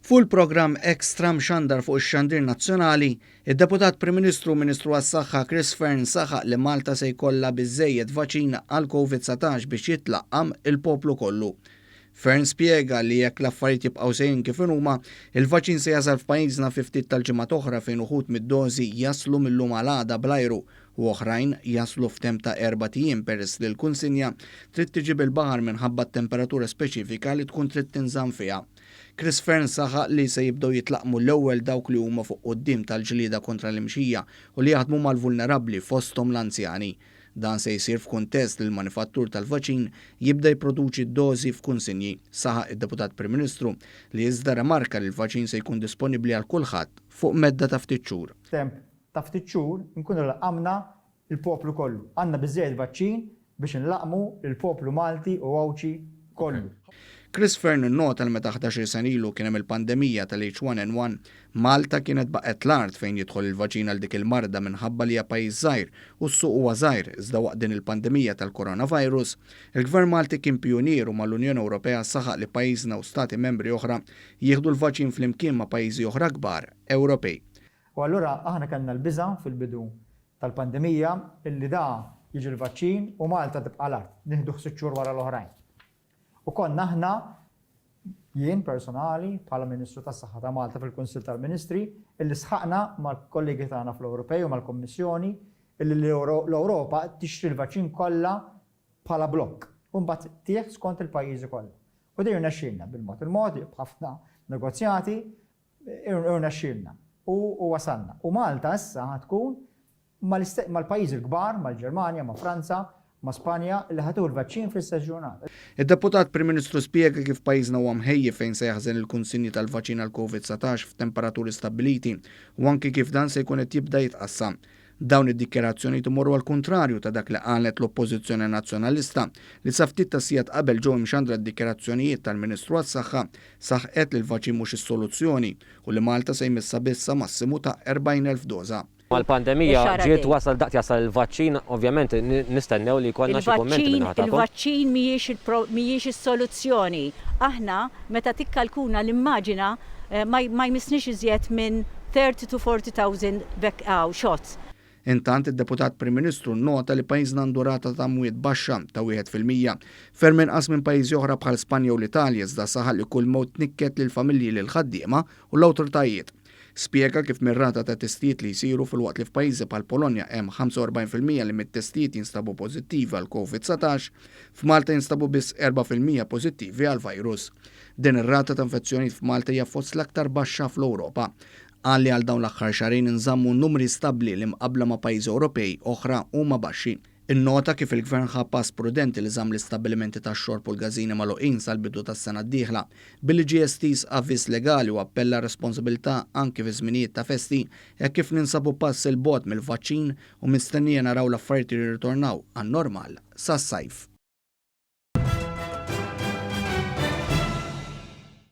Fuq il-programm Extra mxandar fuq ix-xandir nazzjonali, id-Deputat Prim Ministru Ministru għas-Saħħa Chris Fearn saħaq li Malta se jkollha biżżejjed vaċin għal COVID-19 biex jitlaqqam il-poplu kollu. Fearn spjega li jekk l-affarijiet jibqgħu sejrin kif huma, il-vaċin se jasal f'pajjiżna fi ftit tal-ġimgħat oħra fejn uħud mid-dożi jaslu millum għal għada bl-ajru u oħrajn jaslu f'temp ta' 4 ijiem peress li l-kunsinja trid tiġi bil-baħar minħabba t-temperatura speċifika li tkun trid tinżamm fiha. Chris Fearn saħaq li se jibdew jitlaqmu l-ewwel dawk li huma fuq quddiem tal-ġlieda kontra l-imxija u li jaħdmu mal-vulnerabbli fosthom l-anzjani. Dan se jsir f'kuntest li l-manifattur tal-vaċin jibda jipproduċi d-dożi f'kunsinji. Saħaq id-Deputat Prim Ministru li iżda remarka li l-vaċin se jkun disponibbli għal kulħadd fuq medda ta' ftit xhur. Temp ta' ftit xhur nkunu laqamna il-poplu kollu. Għandna biżżejjed vaċċin biex nlaqmu il-poplu Malti u Għawċi kollu. Chris Fearn innota li meta 11 sen ilu kien hemm il-pandemija tal-H1N1, Malta kienet baqgħet l-art fejn jidħol il-vaċin għal dik il-marda minħabba li hija pajjiż żgħir u s-suq huwa żgħir iżda waqt din il-pandemija tal-coronavirus, il-Gvern Malti kien pionieru mal-Unjoni Ewropea saħaq li pajjiżna u stati membri oħra jieħdu l-vaċin flimkien ma' pajjiżi oħra kbar Ewropej. U allura aħna kellna l-biża' fil-bidu tal-pandemija illi da jiġi l-vaċċin u Malta tibqa' l-art, nieħdu 6 xhur wara l-oħrajn. U konna aħna jien personali bħala Ministru tas-Saħħa ta' Malta fil-Kunsill tal-Ministri illi sħaqna mal-kollegi tagħna fl-Ewropej u mal-Kommissjoni illi l-Ewropa tixtri l-vaċċin kollha bħala blokk u mbagħad tieħ skont il-pajjiżi kollha. U dejjem nexxielna bil-mod b'ħafna negozjati irnexxielna u wasalna. U Malta issa tkun mal-pajjiżi l-kbar, mal-Ġermanja, ma' Franza, ma' Spanja li ħatu l-vaċċin fl-istess ġurnata. Id-Deputat Prim Ministru spjega kif pajjiżna huwa mħejjef fejn se jaħżen il-kunsinji tal-vaċin għal COVID-19 f'temperaturi stabbiliti u anke kif dan se jkun qed jibda jitqassam. Dawn id-dikjerazzjoni timorru għal kontrarju ta' dak li qalet l-Oppożizzjoni Nazzjonalista li sa ftit ta' sigħat qabel ġew imxandra d-dikjerazzjonijiet tal-Ministru għas-Saħħa saħqet li l-vaċin mhux is-soluzzjoni u li Malta se jmissa bissa massimu ta' 40,000 doża. Mal-pandemija ġiet wasal daqt jasal il-vaċċin, ovvjament nistennew li jkollna xi kummenti minn ħadd. Il-vaċċin mhijiex is-soluzzjoni. Aħna meta tikkalkuna l-immaġina ma jmissniex iżjed minn 30,000 to 40,000 shots. Intant id-Deputat Prim Ministru nota li pajjiżna għandu rata ta' mwiet baxxa ta' 1% ferm inqas minn pajjiżi oħra bħal Spanja u l-Italja iżda saħal li kull mod tnikket lil familji lil ħaddiema u l-awtoritajiet. Spjega kif mir-rata ta' testijiet li jsiru fil-waqt li f'pajjiżi bħal Polonja hemm 45% li mit-testijiet jinstabu pożittivi għal COVID-19, f'Malta jinstabu biss 4% pożittivi għal virus. Din ir-rata ta' infezzjonijiet f'Malta hija fost l-aktar baxxa fl-Ewropa. Għalli għal dawn l-aħħar xahrin inżammu numri stabbli li mqabbla ma' pajjiżi Ewropej oħra huma baxxi. Innota kif il-Gvern ħa pass prudenti li żamm l-istabbilimenti tax-xorb u l-gażini magħluqin sal-bidu tas-sena d-dieħla billi GSTs avviż legali u appella responsabilità anke fi żminijiet ta' festi jekk kif ninsabu pass il-bogħod mill-vaċċin u mistennija naraw l-affarijiet jirritornaw għan-normal sas-sajf.